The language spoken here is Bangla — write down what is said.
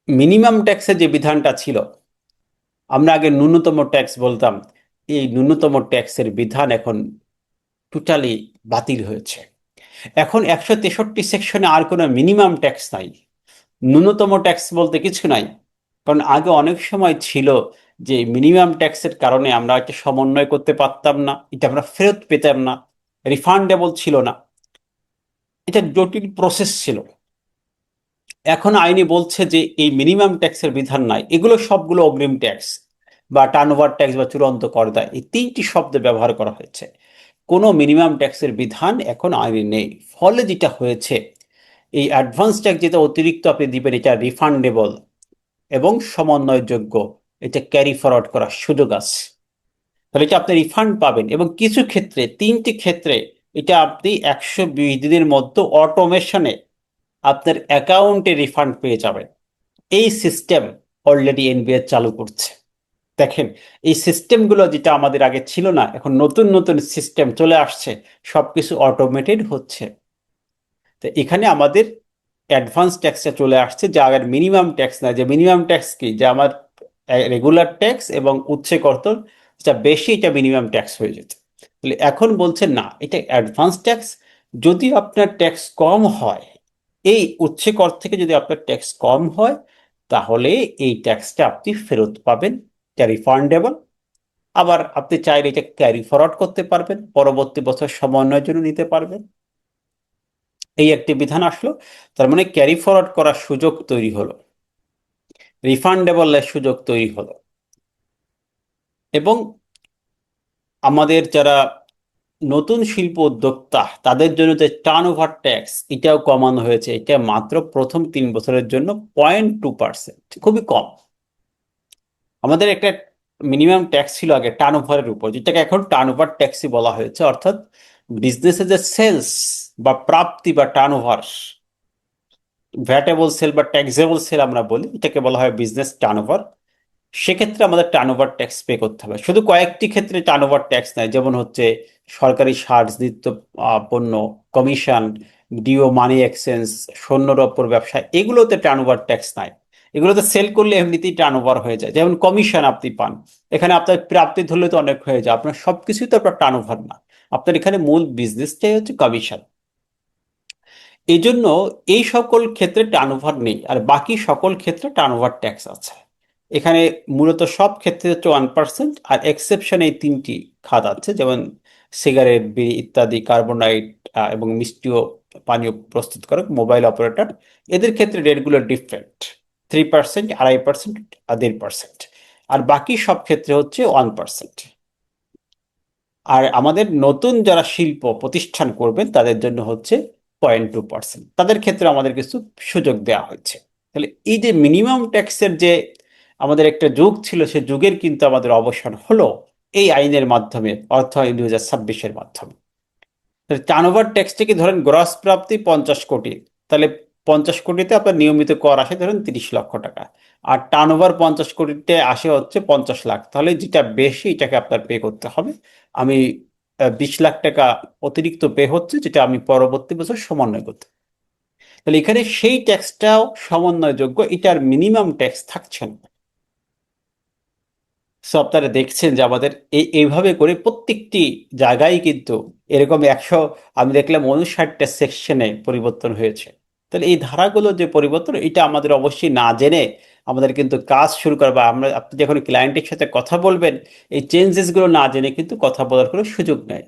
মিনিমাম ট্যাক্সের যে বিধানটা ছিল, আমরা আগে ন্যূনতম ট্যাক্স বলতাম, এই ন্যূনতম ট্যাক্সের বিধান এখন টোটালি বাতিল হয়েছে। এখন 163 সেকশনে আর কোনো মিনিমাম ট্যাক্স নাই, ন্যূনতম ট্যাক্স বলতে কিছু নাই। কারণ আগে অনেক সময় ছিল যে মিনিমাম ট্যাক্সের কারণে আমরা একটা সমন্বয় করতে পারতাম না, এটা আমরা ফেরত পেতাম না, রিফান্ডেবল ছিল না, এটা জটিল প্রসেস ছিল। এখন আইনে বলছে যে এই মিনিমাম ট্যাক্সের বিধান নাই, এগুলো সবগুলো অগ্রিম ট্যাক্স বা টার্নওভার ট্যাক্স বা চূড়ান্ত কর দেয়, এই তিনটি শব্দ ব্যবহার করা হয়েছে। কোনো মিনিমাম ট্যাক্সের বিধান এখন আইনে নেই। ফলে যেটা হয়েছে, এই অ্যাডভান্স ট্যাক্স যেটা অতিরিক্ত আপনি দিবেন, এটা রিফান্ডেবল এবং সমন্বয়যোগ্য, এটা ক্যারি ফরওয়ার্ড করার সুযোগ আছে। তাহলে এটা আপনি রিফান্ড পাবেন, এবং কিছু ক্ষেত্রে, তিনটি ক্ষেত্রে এটা আপনি 120 দিনের মধ্যে অটোমেশনে আপনার অ্যাকাউন্টে রিফান্ড পেয়ে যাবেন। এই সিস্টেম অলরেডি এনবিআর চালু করছে। দেখেন, এই সিস্টেমগুলো যেটা আমাদের আগে ছিল না, এখন নতুন নতুন সিস্টেম চলে আসছে, সবকিছু অটোমেটেড হচ্ছে। তো এখানে আমাদের অ্যাডভান্স ট্যাক্সটা চলে আসছে, যা আগের মিনিমাম ট্যাক্স না। যে মিনিমাম ট্যাক্স কি, যে আমার রেগুলার ট্যাক্স এবং উচ্ছে কর্তন যেটা বেশি, এটা মিনিমাম ট্যাক্স হয়ে যেত। তাহলে এখন বলছেন না, এটা অ্যাডভান্স ট্যাক্স। যদি আপনার ট্যাক্স কম হয়, এই উচ্ছে কর থেকে যদি আপনার ট্যাক্স কম হয়, তাহলে এই ট্যাক্সটা আপনি ফেরত পাবেন, এটা রিফান্ডেবল। আবার আপনি চাইলে এটা ক্যারি ফরওয়ার্ড করতে পারবেন, পরবর্তী বছর সমন্বয়ের জন্য নিতে পারবেন। এই একটি বিধান আসলো। তার মানে ক্যারি ফরওয়ার্ড করার সুযোগ তৈরি হলো, রিফান্ডেবলের সুযোগ তৈরি হলো। এবং আমাদের যারা নতুন শিল্প উদ্যোক্তা, তাদের জন্য যে টার্ন ওভার ট্যাক্স, এটাও কমানো হয়েছে। এটা মাত্র প্রথম 3 বছরের জন্য 0.2%, খুবই কম। আমাদের একটা মিনিমাম ট্যাক্স ছিল আগে টার্ন ওভারের উপর, যেটাকে এখন টার্ন ওভার ট্যাক্সই বলা হয়েছে। অর্থাৎ বিজনেসের যে সেলস বা প্রাপ্তি বা টার্ন ওভার, ভ্যাটেবল সেল বা ট্যাক্সেবল সেল আমরা বলি, এটাকে বলা হয় বিজনেস টার্নওভার। সেক্ষেত্রে আমাদের টার্নওভার ট্যাক্স পে করতে হবে। শুধু কয়েকটি ক্ষেত্রে টার্নওভার ট্যাক্স নেয়, যেমন হচ্ছে সরকারি সার, নিত্য পণ্য, কমিশন, ডিও, মানি এক্সচেঞ্জ, স্বর্ণর ওপর ব্যবসা, এগুলোতে টার্নওভার ট্যাক্স নাই। এগুলোতে সেল করলে এমনিতেই টার্নওভার হয়ে যায়। যেমন কমিশন আপনি পান, এখানে আপনার প্রাপ্তি ধরলে তো অনেক হয়ে যায়, আপনার সবকিছুই তো আপনার টার্নওভার না, আপনার এখানে মূল বিজনেসটাই হচ্ছে কমিশন। এই জন্য এই সকল ক্ষেত্রে টার্নওভার নেই, আর বাকি সকল ক্ষেত্রে টার্নওভার ট্যাক্স আছে। এখানে মূলত সব ক্ষেত্রে হচ্ছে 1%, আর এক্সেপশন এই তিনটি খাত আছে, যেমন সিগারেট, বিড়ি ইত্যাদি, কার্বোনাইট এবং মিষ্টিও পানীয় প্রস্তুত করে মোবাইল অপারেটর, এদের ক্ষেত্রে রেটগুলো ডিফারেন্ট। 3%, 2.5%, আর 1.5%। আর বাকি সব ক্ষেত্রে হচ্ছে 1%। আর আমাদের নতুন যারা শিল্প প্রতিষ্ঠান করবেন, তাদের জন্য হচ্ছে 0.2%। তাদের ক্ষেত্রে আমাদের কিছু সুযোগ দেওয়া হয়েছে। তাহলে এই যে মিনিমাম ট্যাক্সের যে আমাদের একটা যুগ ছিল, সে যুগের কিন্তু আমাদের অবসান হলো এই আইনের মাধ্যমে, অর্থ আইন 2026-এর মাধ্যমে। টার্নওভার ট্যাক্স থেকে ধরেন গ্রস প্রাপ্তি 50 কোটি, তাহলে 50 কোটিতে আপনার নিয়মিত কর আসে ধরেন 30 লক্ষ টাকা, আর টার্নওভার 50 কোটিতে আসে হচ্ছে 50 লাখ, তাহলে যেটা বেশি এটাকে আপনার পে করতে হবে। আমি 20 লাখ টাকা অতিরিক্ত পে হচ্ছে, যেটা আমি পরবর্তী বছর সমন্বয় করতে। তাহলে এখানে সেই ট্যাক্সটাও সমন্বয়যোগ্য, এটার মিনিমাম ট্যাক্স থাকছে না। সো আপনারা দেখছেন যে আমাদের এইভাবে করে প্রত্যেকটি জায়গায় কিন্তু এরকম 100, আমি দেখলাম 59টা সেকশনে পরিবর্তন হয়েছে। তাহলে এই ধারাগুলো যে পরিবর্তন, এটা আমাদের অবশ্যই না জেনে আমাদের কিন্তু কাজ শুরু করা, বা আমরা, আপনি যখন ক্লায়েন্টের সাথে কথা বলবেন, এই চেঞ্জেসগুলো না জেনে কিন্তু কথা বলার কোনো সুযোগ নেই।